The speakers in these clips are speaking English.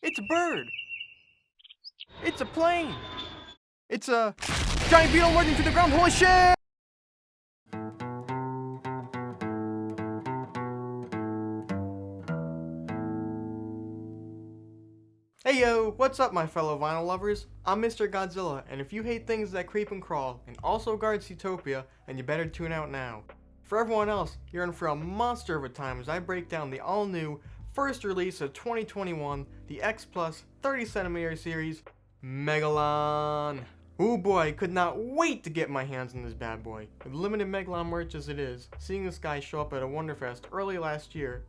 It's a bird! It's a plane! It's a giant beetle working through the ground, holy shit! Hey yo, what's up my fellow vinyl lovers? I'm Mr. Godzilla, and if you hate things that creep and crawl, and also guard Zootopia, then you better tune out now. For everyone else, you're in for a monster of a time as I break down the all-new, first release of 2021, the X Plus 30cm series, Megalon. Ooh boy, could not wait to get my hands on this bad boy. With limited Megalon merch as it is, seeing this guy show up at a Wonderfest early last year,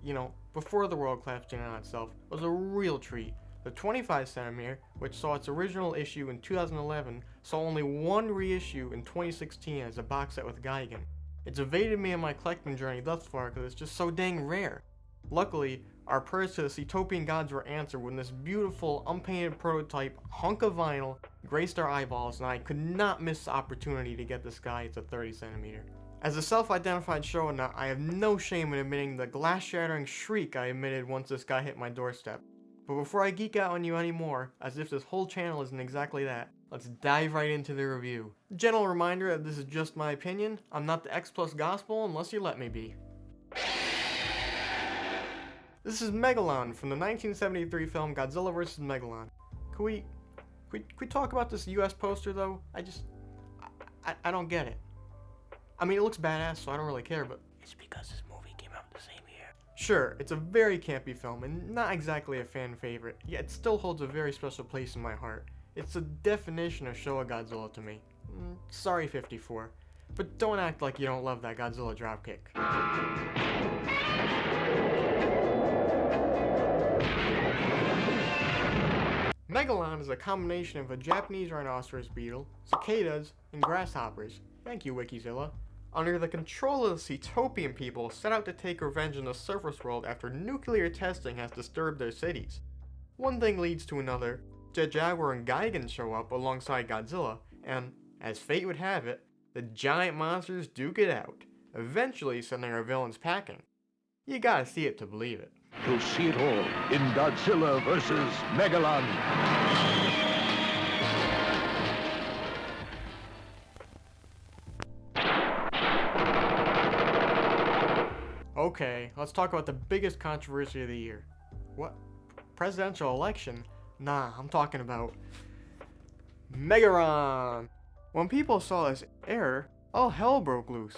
before the world collapsed in on itself, was a real treat. The 25cm, which saw its original issue in 2011, saw only one reissue in 2016 as a box set with Gigan. It's evaded me in my collecting journey thus far because it's just so dang rare. Luckily, our prayers to the Zoetopian gods were answered when this beautiful, unpainted prototype hunk of vinyl graced our eyeballs, and I could not miss the opportunity to get this guy to 30cm. As a self-identified show nut, I have no shame in admitting the glass-shattering shriek I emitted once this guy hit my doorstep. But before I geek out on you anymore, as if this whole channel isn't exactly that, let's dive right into the review. Gentle reminder that this is just my opinion. I'm not the X Plus gospel unless you let me be. This is Megalon from the 1973 film Godzilla vs. Megalon. Can we talk about this US poster though? I don't get it. I mean, it looks badass, so I don't really care, but it's because this movie came out the same year. Sure, it's a very campy film and not exactly a fan favorite, yet it still holds a very special place in my heart. It's the definition of Showa Godzilla to me. Sorry 54, but don't act like you don't love that Godzilla dropkick. Megalon is a combination of a Japanese rhinoceros beetle, cicadas, and grasshoppers. Thank you, Wikizilla. Under the control of the Zoetopian people set out to take revenge in the surface world after nuclear testing has disturbed their cities. One thing leads to another. Jet Jaguar and Gigan show up alongside Godzilla, and, as fate would have it, the giant monsters duke it out, eventually sending our villains packing. You gotta see it to believe it. You'll see it all in Godzilla vs. Megalon. Okay, let's talk about the biggest controversy of the year. What? Presidential election? Nah, I'm talking about Megalon. When people saw this error, all hell broke loose.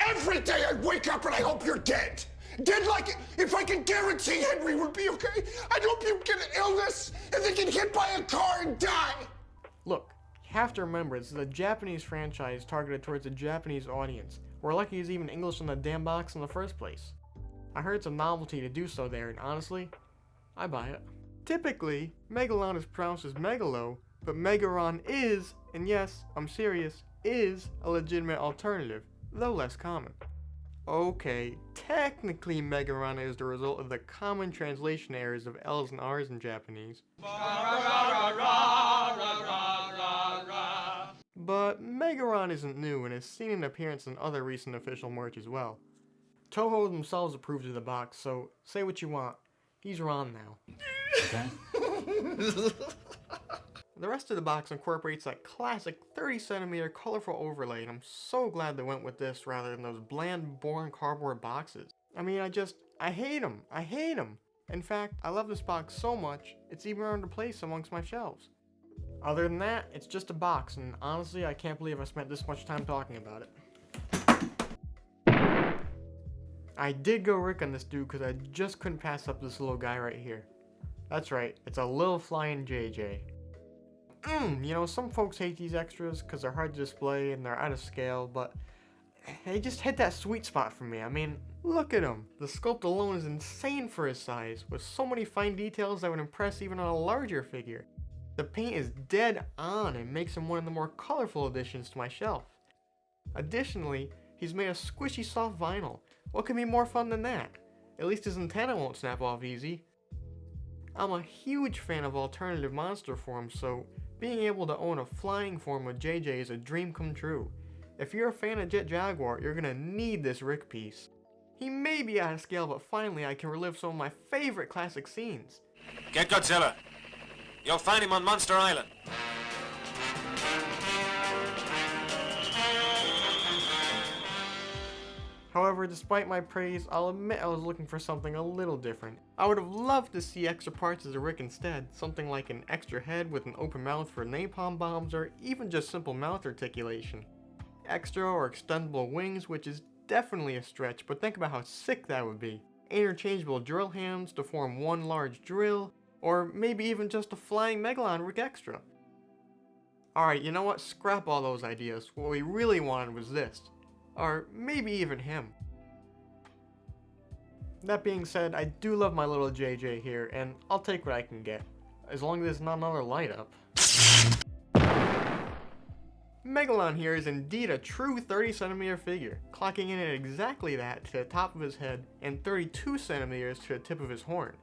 Every day I wake up and I hope you're dead. Dead like if I can guarantee Henry would be okay. I'd hope you get an illness and then get hit by a car and die. Look, you have to remember this is a Japanese franchise targeted towards a Japanese audience. We're lucky there's even English in the damn box in the first place. I heard it's a novelty to do so there, and honestly, I buy it. Typically, Megalon is pronounced as Megalo, but Megaron is, and yes, I'm serious, is a legitimate alternative, though less common. Okay, technically Megaron is the result of the common translation errors of L's and R's in Japanese. But Megaron isn't new and has seen an appearance in other recent official merch as well. Toho themselves approved of the box, so say what you want. He's Ron now. Okay. The rest of the box incorporates that classic 30cm colorful overlay, and I'm so glad they went with this rather than those bland, boring cardboard boxes. I mean, I hate them. I hate them. In fact, I love this box so much, it's even earned a place amongst my shelves. Other than that, it's just a box, and honestly, I can't believe I spent this much time talking about it. I did go RIC on this dude because I just couldn't pass up this little guy right here. That's right, it's a little flying JJ. Some folks hate these extras because they're hard to display and they're out of scale, but they just hit that sweet spot for me. I mean, look at him. The sculpt alone is insane for his size, with so many fine details that would impress even on a larger figure. The paint is dead on and makes him one of the more colorful additions to my shelf. Additionally, he's made of squishy soft vinyl. What could be more fun than that? At least his antenna won't snap off easy. I'm a huge fan of alternative monster forms, so being able to own a flying form with JJ is a dream come true. If you're a fan of Jet Jaguar, you're gonna need this RIC piece. He may be out of scale, but finally I can relive some of my favorite classic scenes. Get Godzilla! You'll find him on Monster Island. However, despite my praise, I'll admit I was looking for something a little different. I would have loved to see extra parts as a RIC instead, something like an extra head with an open mouth for napalm bombs, or even just simple mouth articulation. Extra or extendable wings, which is definitely a stretch, but think about how sick that would be. Interchangeable drill hands to form one large drill, or maybe even just a flying Megalon RIC Extra. Alright, you know what? Scrap all those ideas. What we really wanted was this. Or maybe even him. That being said, I do love my little JJ here, and I'll take what I can get. As long as it's not another light up. Megalon here is indeed a true 30cm figure, clocking in at exactly that to the top of his head and 32cm to the tip of his horn.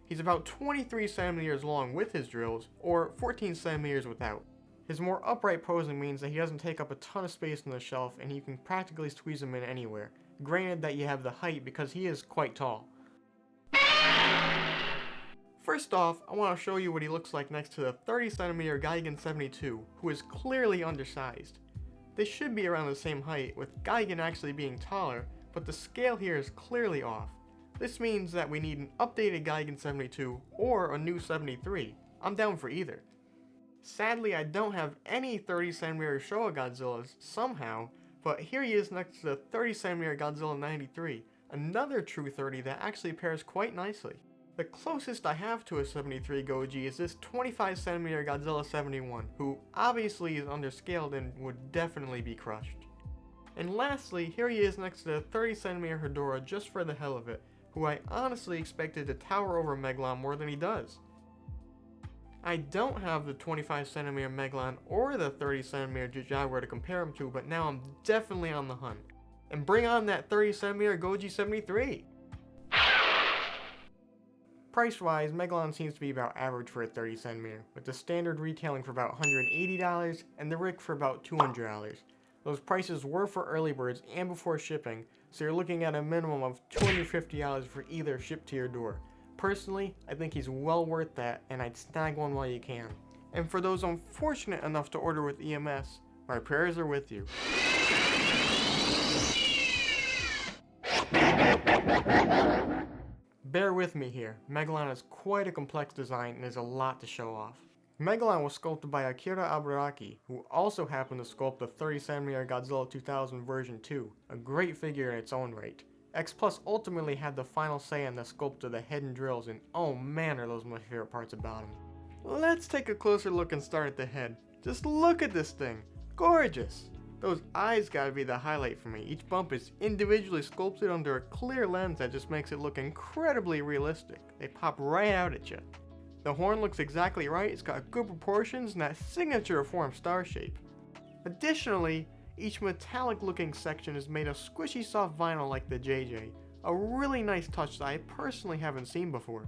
He's about 23cm long with his drills, or 14cm without. His more upright posing means that he doesn't take up a ton of space on the shelf and you can practically squeeze him in anywhere, granted that you have the height because he is quite tall. First off, I want to show you what he looks like next to the 30cm Gigan 72, who is clearly undersized. They should be around the same height, with Gigan actually being taller, but the scale here is clearly off. This means that we need an updated Gigan 72 or a new 73. I'm down for either. Sadly, I don't have any 30cm Showa Godzillas somehow, but here he is next to the 30cm Godzilla 93, another true 30 that actually pairs quite nicely. The closest I have to a 73 Goji is this 25cm Godzilla 71, who obviously is underscaled and would definitely be crushed. And lastly, here he is next to the 30cm Hedorah just for the hell of it, who I honestly expected to tower over Megalon more than he does. I don't have the 25cm Megalon or the 30cm Jaguar to compare him to, but now I'm definitely on the hunt. And bring on that 30cm Goji 73! Price-wise, Megalon seems to be about average for a 30cm, with the standard retailing for about $180 and the RIC for about $200. Those prices were for early birds and before shipping, so you're looking at a minimum of $250 for either shipped to your door. Personally, I think he's well worth that, and I'd snag one while you can. And for those unfortunate enough to order with EMS, my prayers are with you. Bear with me here, Megalon is quite a complex design and is a lot to show off. Megalon was sculpted by Akira Abaraki, who also happened to sculpt the 30cm Godzilla 2000 version 2, a great figure in its own right. X Plus ultimately had the final say on the sculpt of the head and drills, and oh man are those my favorite parts about him. Let's take a closer look and start at the head. Just look at this thing! Gorgeous! Those eyes gotta be the highlight for me. Each bump is individually sculpted under a clear lens that just makes it look incredibly realistic. They pop right out at you. The horn looks exactly right, it's got good proportions and that signature form star shape. Additionally, each metallic looking section is made of squishy soft vinyl like the JJ, a really nice touch that I personally haven't seen before.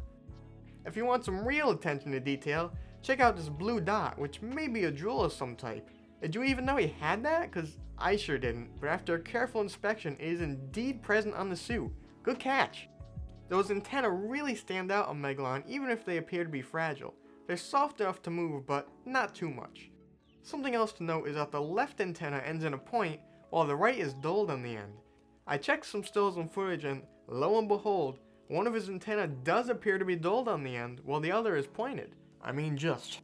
If you want some real attention to detail, check out this blue dot, which may be a jewel of some type. Did you even know he had that? Cause I sure didn't, but after a careful inspection it is indeed present on the suit. Good catch! Those antennae really stand out on Megalon even if they appear to be fragile. They're soft enough to move, but not too much. Something else to note is that the left antenna ends in a point, while the right is dulled on the end. I checked some stills and footage and, lo and behold, one of his antennae does appear to be dulled on the end, while the other is pointed. I mean just.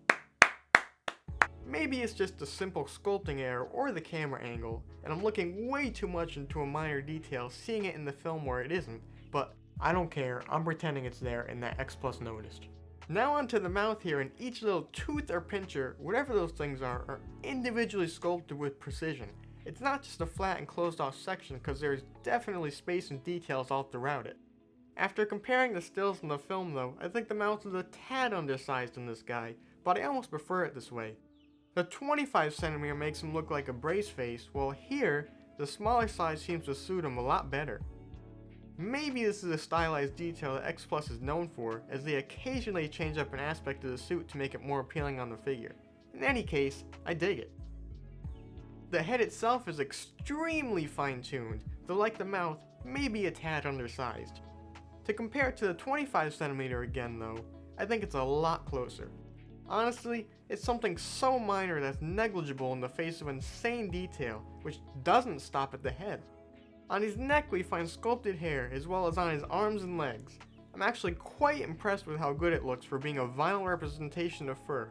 Maybe it's just a simple sculpting error or the camera angle, and I'm looking way too much into a minor detail seeing it in the film where it isn't, but I don't care, I'm pretending it's there and that X Plus noticed. Now onto the mouth here, and each little tooth or pincher, whatever those things are individually sculpted with precision. It's not just a flat and closed off section because there's definitely space and details all throughout it. After comparing the stills in the film though, I think the mouth is a tad undersized in this guy, but I almost prefer it this way. The 25cm makes him look like a brace face, while here, the smaller size seems to suit him a lot better. Maybe this is a stylized detail that X Plus is known for, as they occasionally change up an aspect of the suit to make it more appealing on the figure. In any case, I dig it. The head itself is extremely fine-tuned, though like the mouth, maybe a tad undersized. To compare it to the 25cm again though, I think it's a lot closer. Honestly, it's something so minor that's negligible in the face of insane detail, which doesn't stop at the head. On his neck we find sculpted hair, as well as on his arms and legs. I'm actually quite impressed with how good it looks for being a vinyl representation of fur.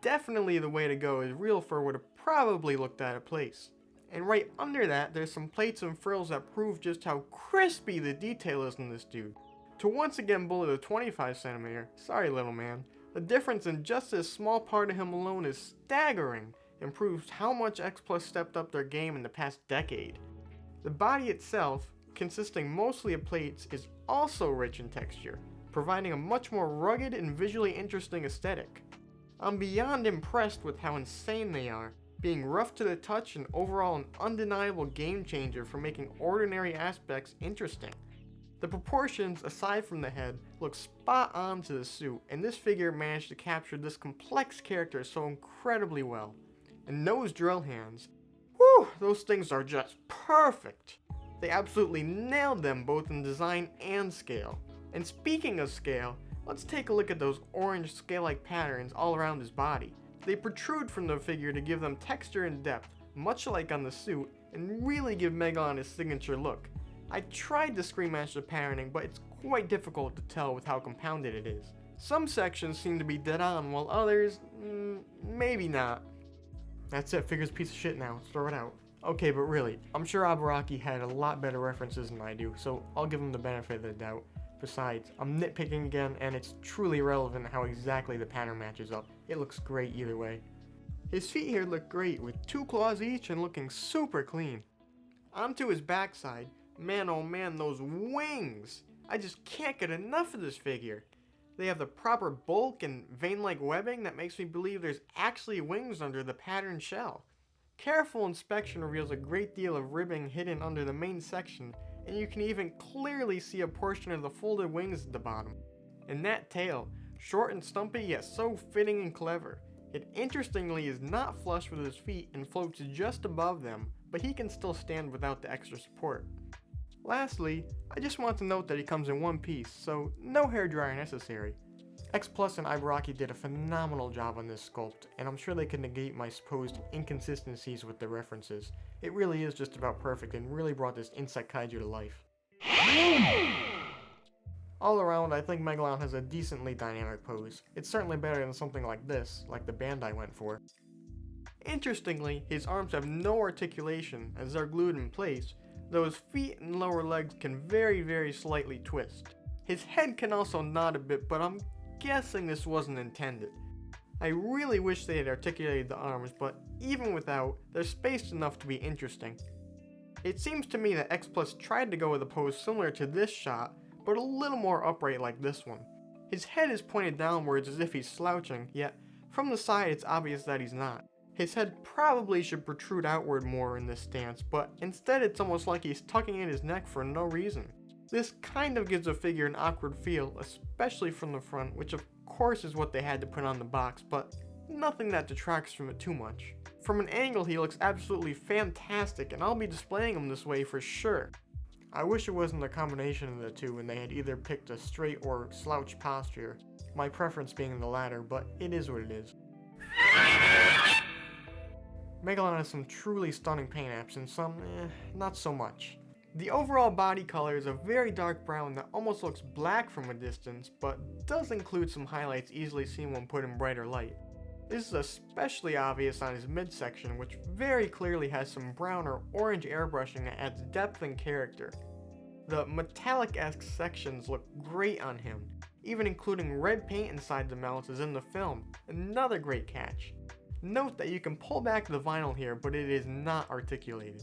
Definitely the way to go, as real fur would have probably looked out of place. And right under that, there's some plates and frills that prove just how crispy the detail is in this dude. To once again bullet a 25cm, sorry little man, the difference in just this small part of him alone is staggering and proves how much X Plus stepped up their game in the past decade. The body itself, consisting mostly of plates, is also rich in texture, providing a much more rugged and visually interesting aesthetic. I'm beyond impressed with how insane they are, being rough to the touch and overall an undeniable game changer for making ordinary aspects interesting. The proportions, aside from the head, look spot on to the suit, and this figure managed to capture this complex character so incredibly well. And those drill hands, whew, those things are just perfect! They absolutely nailed them both in design and scale. And speaking of scale, let's take a look at those orange scale-like patterns all around his body. They protrude from the figure to give them texture and depth, much like on the suit, and really give Megalon his signature look. I tried to screen match the patterning, but it's quite difficult to tell with how compounded it is. Some sections seem to be dead on, while others, maybe not. That's it, figure's a piece of shit now, let's throw it out. Okay, but really, I'm sure Abaraki had a lot better references than I do, so I'll give him the benefit of the doubt. Besides, I'm nitpicking again, and it's truly irrelevant how exactly the pattern matches up. It looks great either way. His feet here look great, with 2 claws each and looking super clean. Onto his backside, man oh man, those wings! I just can't get enough of this figure. They have the proper bulk and vein-like webbing that makes me believe there's actually wings under the patterned shell. Careful inspection reveals a great deal of ribbing hidden under the main section, and you can even clearly see a portion of the folded wings at the bottom. And that tail, short and stumpy yet so fitting and clever. It interestingly is not flush with his feet and floats just above them, but he can still stand without the extra support. Lastly, I just want to note that he comes in one piece, so no hairdryer necessary. X Plus and Ibaraki did a phenomenal job on this sculpt, and I'm sure they could negate my supposed inconsistencies with the references. It really is just about perfect and really brought this insect kaiju to life. All around, I think Megalon has a decently dynamic pose. It's certainly better than something like this, like the band I went for. Interestingly, his arms have no articulation as they're glued in place, though his feet and lower legs can very slightly twist. His head can also nod a bit, but I'm guessing this wasn't intended. I really wish they had articulated the arms, but even without, they're spaced enough to be interesting. It seems to me that X Plus tried to go with a pose similar to this shot, but a little more upright like this one. His head is pointed downwards as if he's slouching, yet from the side it's obvious that he's not. His head probably should protrude outward more in this stance, but instead it's almost like he's tucking in his neck for no reason. This kind of gives the figure an awkward feel, especially from the front, which of course is what they had to put on the box, but nothing that detracts from it too much. From an angle he looks absolutely fantastic, and I'll be displaying him this way for sure. I wish it wasn't a combination of the two and they had either picked a straight or slouch posture, my preference being the latter, but it is what it is. Megalon has some truly stunning paint apps and some, not so much. The overall body color is a very dark brown that almost looks black from a distance, but does include some highlights easily seen when put in brighter light. This is especially obvious on his midsection, which very clearly has some brown or orange airbrushing that adds depth and character. The metallic-esque sections look great on him, even including red paint inside the mouth as in the film, another great catch. Note that you can pull back the vinyl here, but it is not articulated.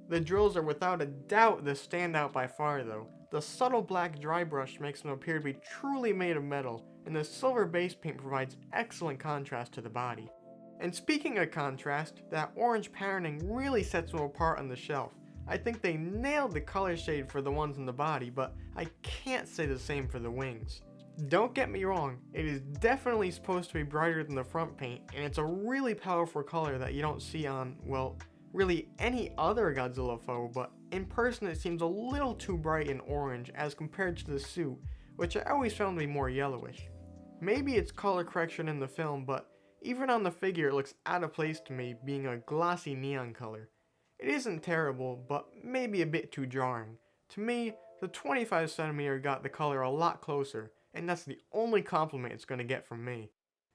The drills are without a doubt the standout by far though. The subtle black dry brush makes them appear to be truly made of metal, and the silver base paint provides excellent contrast to the body. And speaking of contrast, that orange patterning really sets them apart on the shelf. I think they nailed the color shade for the ones in the body, but I can't say the same for the wings. Don't get me wrong, it is definitely supposed to be brighter than the front paint, and it's a really powerful color that you don't see on, well, really any other Godzilla foe, but in person it seems a little too bright and orange as compared to the suit, which I always found to be more yellowish. Maybe it's color correction in the film, but even on the figure it looks out of place to me, being a glossy neon color. It isn't terrible, but maybe a bit too jarring. To me, the 25cm got the color a lot closer, and that's the only compliment it's going to get from me.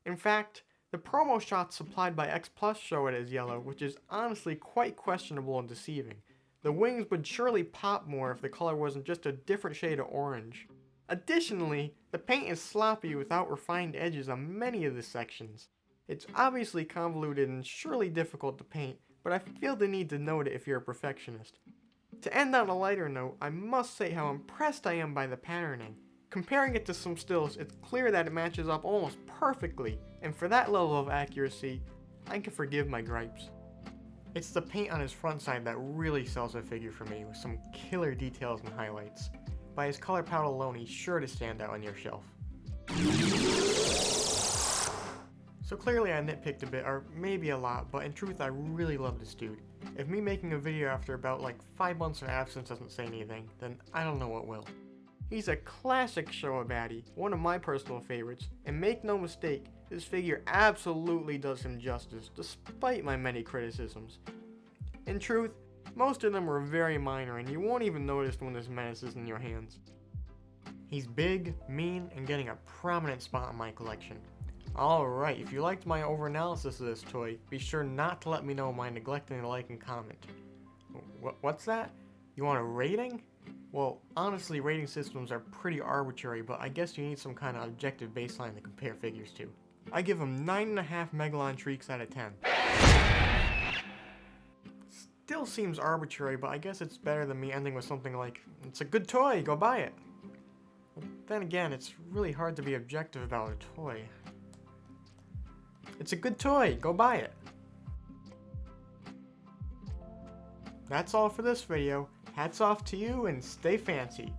In fact, the promo shots supplied by X Plus show it as yellow, which is honestly quite questionable and deceiving. The wings would surely pop more if the color wasn't just a different shade of orange. Additionally, the paint is sloppy without refined edges on many of the sections. It's obviously convoluted and surely difficult to paint, but I feel the need to note it if you're a perfectionist. To end on a lighter note, I must say how impressed I am by the patterning. Comparing it to some stills, it's clear that it matches up almost perfectly, and for that level of accuracy, I can forgive my gripes. It's the paint on his front side that really sells the figure for me, with some killer details and highlights. By his color palette alone, he's sure to stand out on your shelf. So clearly I nitpicked a bit, or maybe a lot, but in truth I really love this dude. If me making a video after about like 5 months of absence doesn't say anything, then I don't know what will. He's a classic Showa baddie, one of my personal favorites, and make no mistake, this figure absolutely does him justice, despite my many criticisms. In truth, most of them were very minor and you won't even notice when this menace is in your hands. He's big, mean, and getting a prominent spot in my collection. Alright, if you liked my overanalysis of this toy, be sure not to let me know by neglecting to like and comment. What's that? You want a rating? Well, honestly, rating systems are pretty arbitrary, but I guess you need some kind of objective baseline to compare figures to. I give him 9.5 Megalon Shrieks out of 10. Still seems arbitrary, but I guess it's better than me ending with something like, "It's a good toy, go buy it." But then again, it's really hard to be objective about a toy. It's a good toy, go buy it. That's all for this video. Hats off to you and stay fancy.